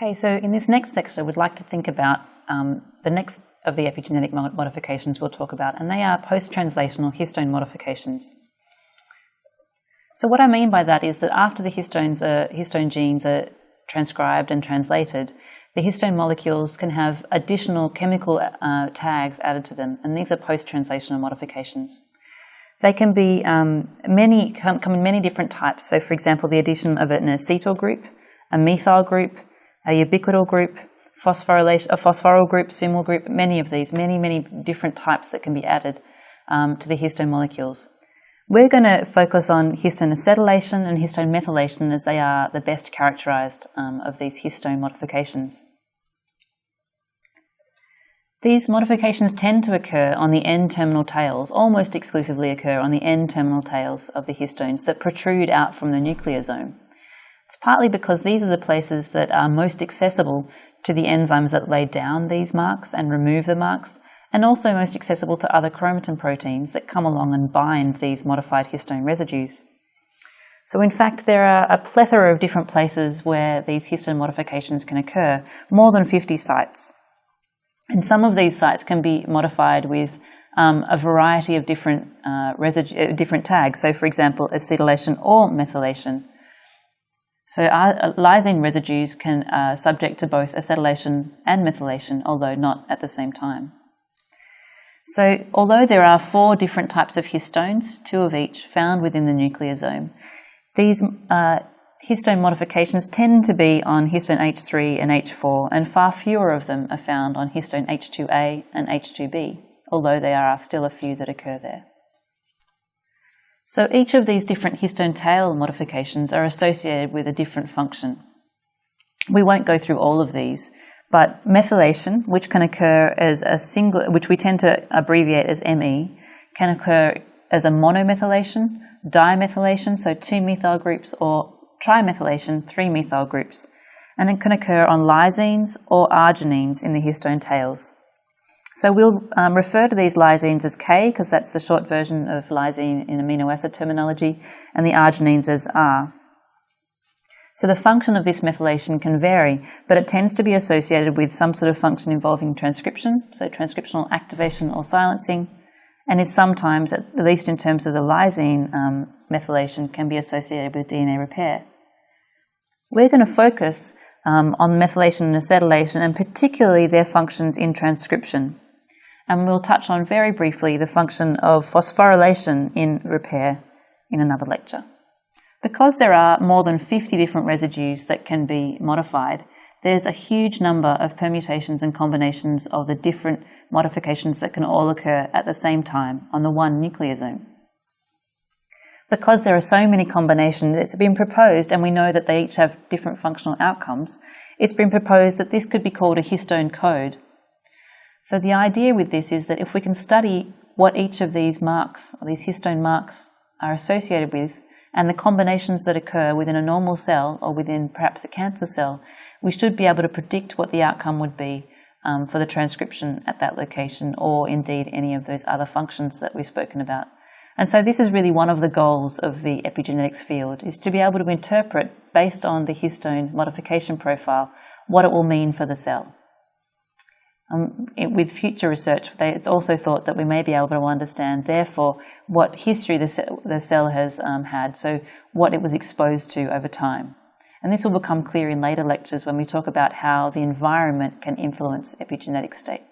Okay, so in this next section, we'd like to think about the next of the epigenetic modifications we'll talk about, and they are post-translational histone modifications. So what I mean by that is that after the histone genes are transcribed and translated, the histone molecules can have additional chemical tags added to them, and these are post-translational modifications. They can be come in many different types. So, for example, the addition of an acetyl group, a methyl group, a ubiquityl group, a phosphoryl group, sumal group, many different types that can be added to the histone molecules. We're going to focus on histone acetylation and histone methylation, as they are the best characterized of these histone modifications. These modifications tend to occur on the N-terminal tails, almost exclusively occur on the N-terminal tails of the histones that protrude out from the nucleosome. It's partly because these are the places that are most accessible to the enzymes that lay down these marks and remove the marks, and also most accessible to other chromatin proteins that come along and bind these modified histone residues. So in fact, there are a plethora of different places where these histone modifications can occur, more than 50 sites. And some of these sites can be modified with a variety of different tags. So, for example, acetylation or methylation. So, lysine residues can subject to both acetylation and methylation, although not at the same time. So, although there are 4 different types of histones, 2 of each found within the nucleosome, these histone modifications tend to be on histone H3 and H4, and far fewer of them are found on histone H2A and H2B, although there are still a few that occur there. So each of these different histone tail modifications are associated with a different function. We won't go through all of these, but methylation, which can occur as a single, which we tend to abbreviate as ME, can occur as a monomethylation, dimethylation, so 2 methyl groups, or trimethylation, 3 methyl groups, and it can occur on lysines or arginines in the histone tails. So we'll refer to these lysines as K, because that's the short version of lysine in amino acid terminology, and the arginines as R. So the function of this methylation can vary, but it tends to be associated with some sort of function involving transcription, so transcriptional activation or silencing, and is sometimes, at least in terms of the lysine methylation, can be associated with DNA repair. We're going to focus on methylation and acetylation, and particularly their functions in transcription. And we'll touch on very briefly the function of phosphorylation in repair in another lecture. Because there are more than 50 different residues that can be modified, there's a huge number of permutations and combinations of the different modifications that can all occur at the same time on the one nucleosome. Because there are so many combinations, it's been proposed, and we know that they each have different functional outcomes, it's been proposed that this could be called a histone code. So the idea with this is that if we can study what each of these marks, or these histone marks, are associated with, and the combinations that occur within a normal cell or within perhaps a cancer cell, we should be able to predict what the outcome would be for the transcription at that location, or indeed any of those other functions that we've spoken about. And so this is really one of the goals of the epigenetics field, is to be able to interpret, based on the histone modification profile, what it will mean for the cell. With future research, it's also thought that we may be able to understand, therefore, what history the cell has had, so what it was exposed to over time. And this will become clear in later lectures when we talk about how the environment can influence epigenetic state.